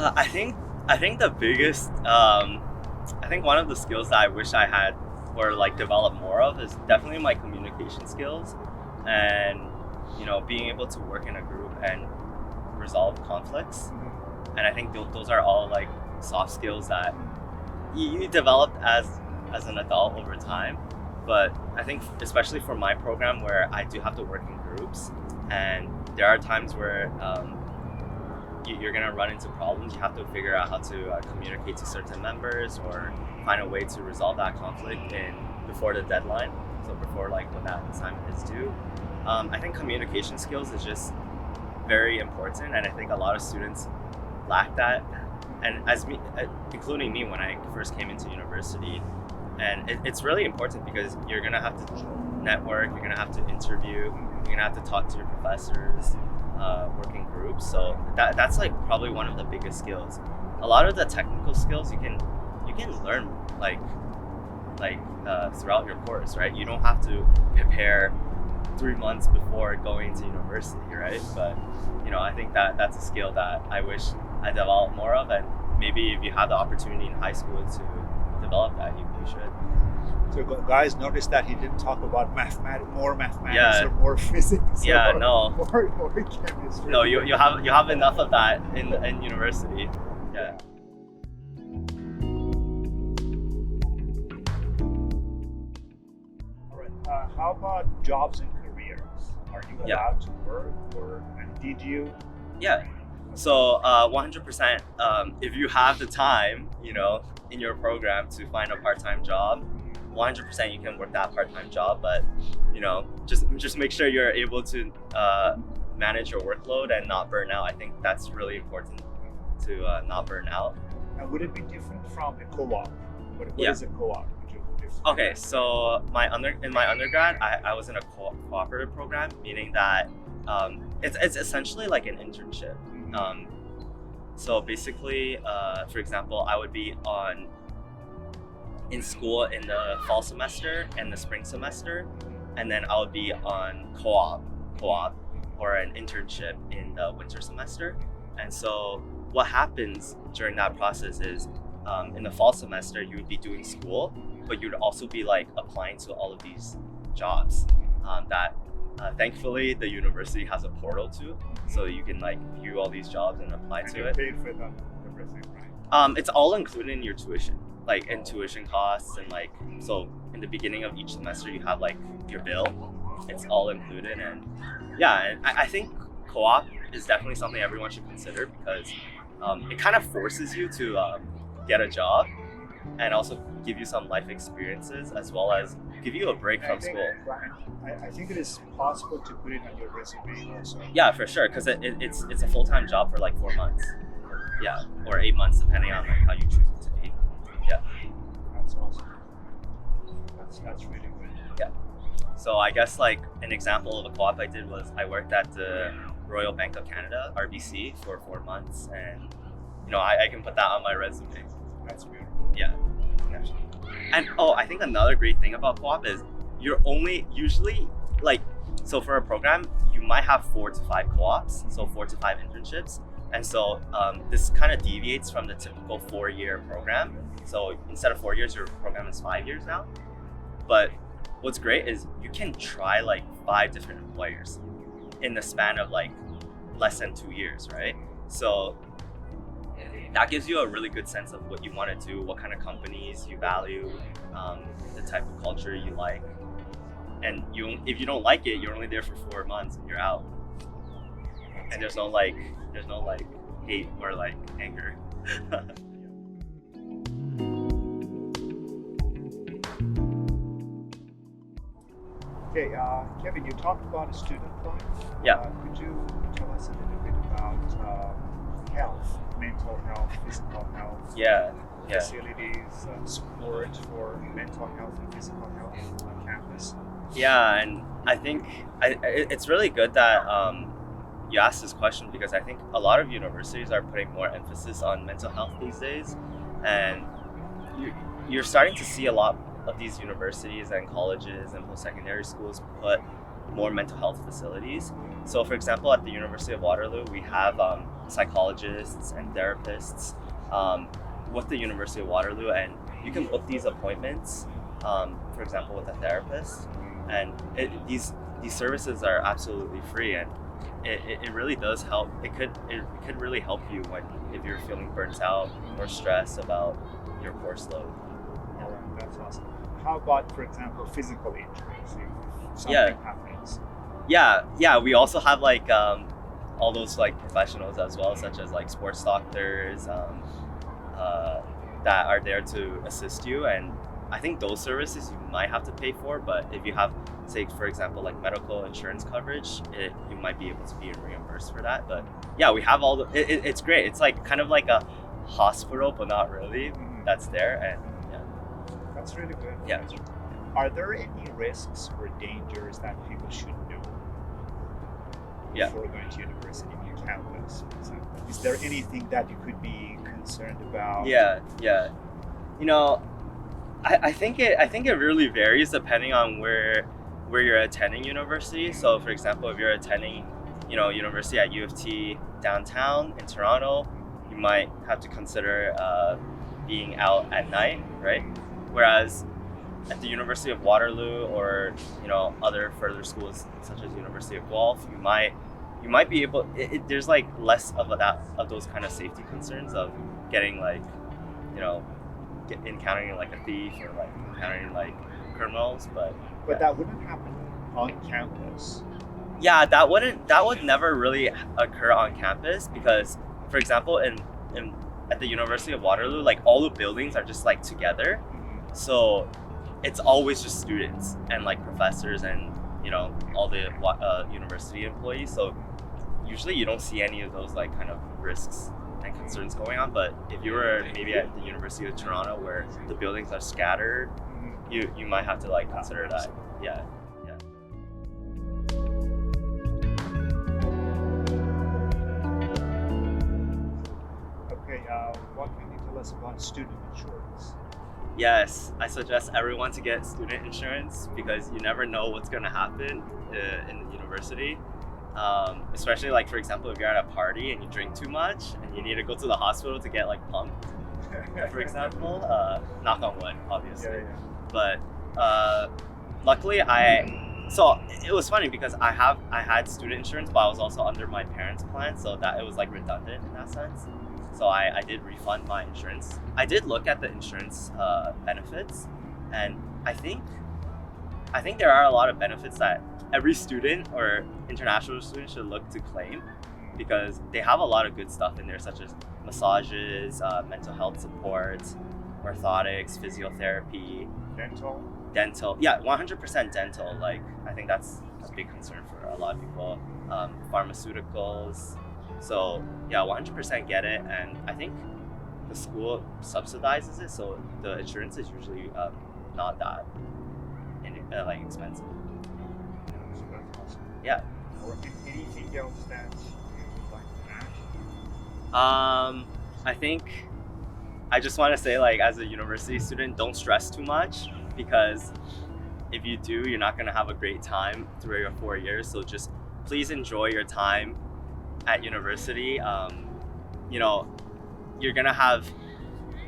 I think the biggest I think one of the skills that I wish I had or like develop more of is definitely my communication skills and being able to work in a group and resolve conflicts. And I think those are all like soft skills that you develop as an adult over time. But I think especially for my program where I do have to work in groups, and there are times where you're gonna run into problems. You have to figure out how to communicate to certain members or find a way to resolve that conflict before the deadline. So before like when that assignment is due. I think communication skills is just very important, and I think a lot of students lack that. And as me, including me when I first came into university, and it's really important because you're gonna have to network, you're gonna have to interview, you're gonna have to talk to your professors, work in groups. So that's like probably one of the biggest skills. A lot of the technical skills you can learn like throughout your course, right? You don't have to prepare 3 months before going to university, right? But I think that's a skill that I wish I developed more of, and maybe if you have the opportunity in high school to develop that, you should. So guys, notice that he didn't talk about more mathematics Yeah. or more physics. Yeah, or no. More chemistry. No, you have enough of that in university. Yeah. All right. How about jobs and careers? Are you allowed to work, and did you? Yeah. So 100%. If you have the time, in your program to find a part-time job, 100% you can work that part-time job. But just make sure you're able to manage your workload and not burn out. I think that's really important to not burn out. And would it be different from a co-op? What is a co-op? Okay, so in my undergrad, I was in a cooperative program, meaning that it's essentially like an internship. So basically, for example, I would be in school in the fall semester and the spring semester, and then I would be on co-op or an internship in the winter semester. And so what happens during that process is in the fall semester, you would be doing school, but you'd also be like applying to all of these jobs that thankfully the university has a portal to, so you can like view all these jobs and apply to it. Paid for them, everything, right? It's all included in your tuition, like in tuition costs, and like so in the beginning of each semester you have like your bill. It's all included, and and I think co-op is definitely something everyone should consider because it kind of forces you to get a job and also give you some life experiences as well as give you a break from school. I think it is possible to put it on your resume also. Yeah, for sure, because it's a full-time job for like 4 months. Yeah, or 8 months depending on like how you choose it to be. Yeah. That's awesome. That's really good. Yeah. So I guess like an example of a co-op I did was I worked at the Royal Bank of Canada, RBC, for 4 months, and I can put that on my resume. That's beautiful. Yeah. And I think another great thing about co-op is you're only usually so for a program you might have 4 to 5 co-ops, so 4 to 5 internships, and so this kind of deviates from the typical 4-year program. So instead of 4 years, your program is 5 years now. But what's great is you can try like 5 different employers in the span of like less than 2 years, right? So that gives you a really good sense of what you want to do, what kind of companies you value, the type of culture you like. And if you don't like it, you're only there for 4 months and you're out. And there's no hate or like anger. Okay, Kevin, you talked about a student life. Yeah. Could you tell us a little bit about health, mental health, physical health? Yeah. Facilities, support for mental health and physical health on campus? Yeah, and I think it's really good that you asked this question because I think a lot of universities are putting more emphasis on mental health these days, and you're starting to see a lot of these universities and colleges and post-secondary schools put more mental health facilities. So for example, at the University of Waterloo, we have psychologists and therapists with the University of Waterloo, and you can book these appointments, for example, with a therapist, and these services are absolutely free, and it really does help. It could really help you if you're feeling burnt out or stressed about your course load. All right, that's awesome. How about, for example, physical injuries? If something happens. Yeah. We also have like all those like professionals as well, such as like sports doctors that are there to assist you. And I think those services you might have to pay for, but if you have, say, for example, like medical insurance coverage, you might be able to be reimbursed for that. But yeah, we have all it's great. It's like kind of like a hospital, but not really. That's there, and yeah. That's really good. Yeah. Are there any risks or dangers that people should know before going to university in your campus, for example? Is there anything that you could be concerned about? Yeah. You know, I think it really varies depending on where you're attending university. So, for example, if you're attending, university at U of T downtown in Toronto, you might have to consider being out at night, right? Whereas at the University of Waterloo or other further schools such as University of Guelph, you might be able. There's like less of those kind of safety concerns of getting like encountering like a thief or like encountering like criminals, but that wouldn't happen on campus. Yeah, that would never really occur on campus because, for example, at the University of Waterloo, like all the buildings are just like together, so it's always just students and like professors and all the university employees. So usually you don't see any of those like kind of risks and concerns going on. But if you were maybe at the University of Toronto where the buildings are scattered, you might have to like consider that. Yeah. Okay, what can you tell us about student insurance? Yes, I suggest everyone to get student insurance because you never know what's going to happen in the university. Especially like, for example, if you're at a party and you drink too much and you need to go to the hospital to get like pumped, for example, knock on wood, obviously. Yeah. But luckily so it was funny because I had student insurance, but I was also under my parents' plan, so that it was like redundant in that sense. So I did refund my insurance. I did look at the insurance benefits, and I think there are a lot of benefits that every student or international student should look to claim because they have a lot of good stuff in there, such as massages, mental health support, orthotics, physiotherapy, dental. Yeah, 100% dental. Like I think that's a big concern for a lot of people. Pharmaceuticals. So yeah, 100% get it, and I think the school subsidizes it, so the insurance is usually not that like expensive. So that's awesome. Yeah. Or anything else that you would like to add? I think I just want to say, like, as a university student, don't stress too much because if you do, you're not going to have a great time through your 4 years. So just please enjoy your time at university. You're going to have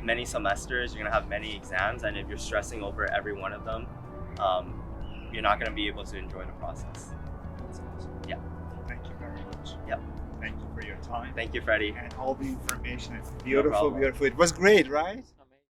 many semesters, you're going to have many exams, and if you're stressing over every one of them, you're not going to be able to enjoy the process. That's awesome. Yeah. Thank you very much. Yep. Thank you for your time. Thank you, Freddie. And all the information. It's No beautiful, problem. beautiful. It was great, right?